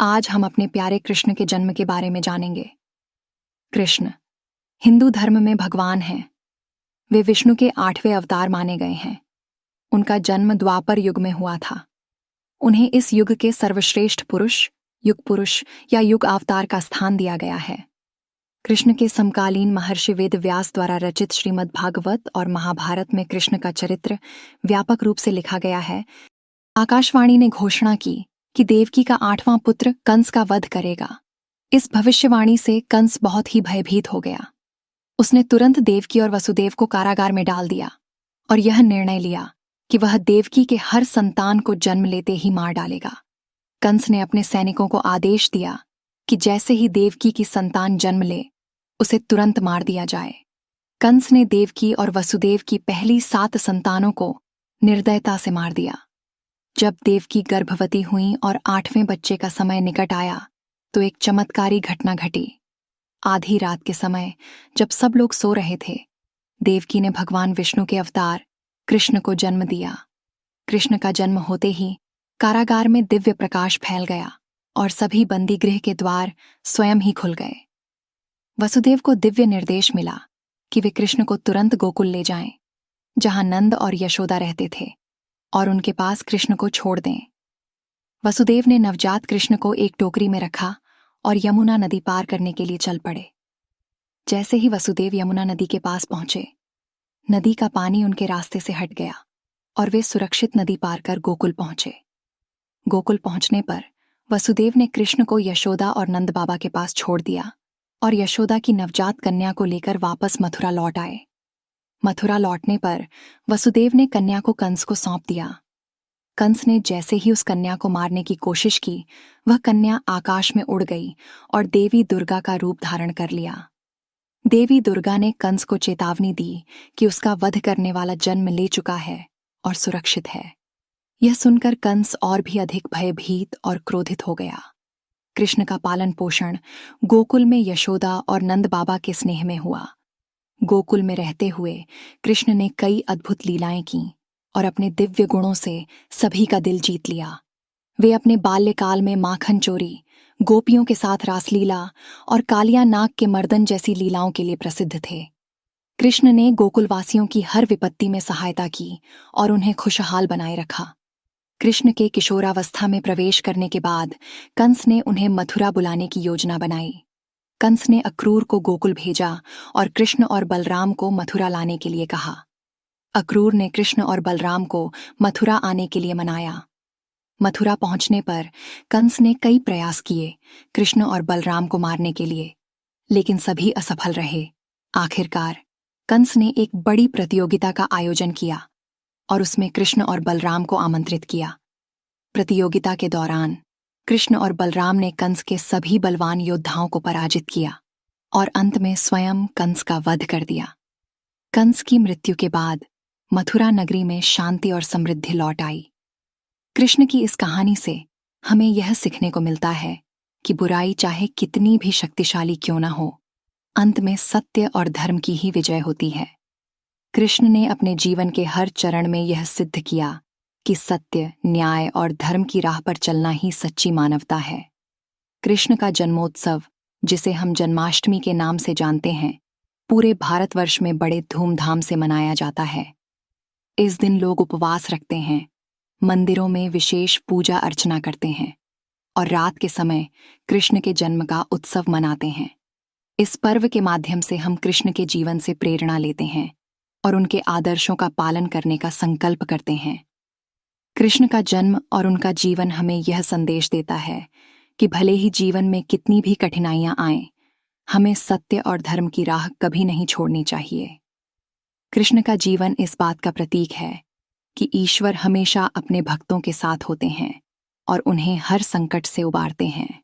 आज हम अपने प्यारे कृष्ण के जन्म के बारे में जानेंगे। कृष्ण हिंदू धर्म में भगवान हैं। वे विष्णु के 8वें अवतार माने गए हैं। उनका जन्म द्वापर युग में हुआ था। उन्हें इस युग के सर्वश्रेष्ठ पुरुष, युग पुरुष या युग अवतार का स्थान दिया गया है। कृष्ण के समकालीन महर्षि वेद व्यास द्वारा रचित श्रीमद् भागवत और महाभारत में कृष्ण का चरित्र व्यापक रूप से लिखा गया है। आकाशवाणी ने घोषणा की कि देवकी का 8वां पुत्र कंस का वध करेगा। इस भविष्यवाणी से कंस बहुत ही भयभीत हो गया। उसने तुरंत देवकी और वसुदेव को कारागार में डाल दिया और यह निर्णय लिया कि वह देवकी के हर संतान को जन्म लेते ही मार डालेगा। कंस ने अपने सैनिकों को आदेश दिया कि जैसे ही देवकी की संतान जन्म ले, उसे तुरंत मार दिया जाए। कंस ने देवकी और वसुदेव की पहली 7 संतानों को निर्दयता से मार दिया। जब देवकी गर्भवती हुई और 8वें बच्चे का समय निकट आया तो एक चमत्कारी घटना घटी। आधी रात के समय जब सब लोग सो रहे थे, देवकी ने भगवान विष्णु के अवतार कृष्ण को जन्म दिया। कृष्ण का जन्म होते ही कारागार में दिव्य प्रकाश फैल गया और सभी बंदी गृह के द्वार स्वयं ही खुल गए। वसुदेव को दिव्य निर्देश मिला कि वे कृष्ण को तुरंत गोकुल ले जाएं, जहां नंद और यशोदा रहते थे, और उनके पास कृष्ण को छोड़ दें। वसुदेव ने नवजात कृष्ण को एक टोकरी में रखा और यमुना नदी पार करने के लिए चल पड़े। जैसे ही वसुदेव यमुना नदी के पास पहुंचे, नदी का पानी उनके रास्ते से हट गया और वे सुरक्षित नदी पार कर गोकुल पहुंचे। गोकुल पहुंचने पर वसुदेव ने कृष्ण को यशोदा और नंद बाबा के पास छोड़ दिया और यशोदा की नवजात कन्या को लेकर वापस मथुरा लौट आए। मथुरा लौटने पर वसुदेव ने कन्या को कंस को सौंप दिया। कंस ने जैसे ही उस कन्या को मारने की कोशिश की, वह कन्या आकाश में उड़ गई और देवी दुर्गा का रूप धारण कर लिया। देवी दुर्गा ने कंस को चेतावनी दी कि उसका वध करने वाला जन्म ले चुका है और सुरक्षित है। यह सुनकर कंस और भी अधिक भयभीत और क्रोधित हो गया। कृष्ण का पालन पोषण गोकुल में यशोदा और नंद बाबा के स्नेह में हुआ। गोकुल में रहते हुए कृष्ण ने कई अद्भुत लीलाएं की और अपने दिव्य गुणों से सभी का दिल जीत लिया। वे अपने बाल्यकाल में माखन चोरी, गोपियों के साथ रासलीला और कालिया नाग के मर्दन जैसी लीलाओं के लिए प्रसिद्ध थे। कृष्ण ने गोकुलवासियों की हर विपत्ति में सहायता की और उन्हें खुशहाल बनाए रखा। कृष्ण के किशोरावस्था में प्रवेश करने के बाद कंस ने उन्हें मथुरा बुलाने की योजना बनाई। कंस ने अक्रूर को गोकुल भेजा और कृष्ण और बलराम को मथुरा लाने के लिए कहा। अक्रूर ने कृष्ण और बलराम को मथुरा आने के लिए मनाया। मथुरा पहुंचने पर कंस ने कई प्रयास किए कृष्ण और बलराम को मारने के लिए, लेकिन सभी असफल रहे। आखिरकार कंस ने एक बड़ी प्रतियोगिता का आयोजन किया और उसमें कृष्ण और बलराम को आमंत्रित किया। प्रतियोगिता के दौरान कृष्ण और बलराम ने कंस के सभी बलवान योद्धाओं को पराजित किया और अंत में स्वयं कंस का वध कर दिया। कंस की मृत्यु के बाद मथुरा नगरी में शांति और समृद्धि लौट आई। कृष्ण की इस कहानी से हमें यह सीखने को मिलता है कि बुराई चाहे कितनी भी शक्तिशाली क्यों न हो, अंत में सत्य और धर्म की ही विजय होती है। कृष्ण ने अपने जीवन के हर चरण में यह सिद्ध किया कि सत्य, न्याय और धर्म की राह पर चलना ही सच्ची मानवता है। कृष्ण का जन्मोत्सव, जिसे हम जन्माष्टमी के नाम से जानते हैं, पूरे भारतवर्ष में बड़े धूमधाम से मनाया जाता है। इस दिन लोग उपवास रखते हैं, मंदिरों में विशेष पूजा अर्चना करते हैं और रात के समय कृष्ण के जन्म का उत्सव मनाते हैं। इस पर्व के माध्यम से हम कृष्ण के जीवन से प्रेरणा लेते हैं और उनके आदर्शों का पालन करने का संकल्प करते हैं। कृष्ण का जन्म और उनका जीवन हमें यह संदेश देता है कि भले ही जीवन में कितनी भी कठिनाइयां आएं, हमें सत्य और धर्म की राह कभी नहीं छोड़नी चाहिए। कृष्ण का जीवन इस बात का प्रतीक है कि ईश्वर हमेशा अपने भक्तों के साथ होते हैं और उन्हें हर संकट से उबारते हैं।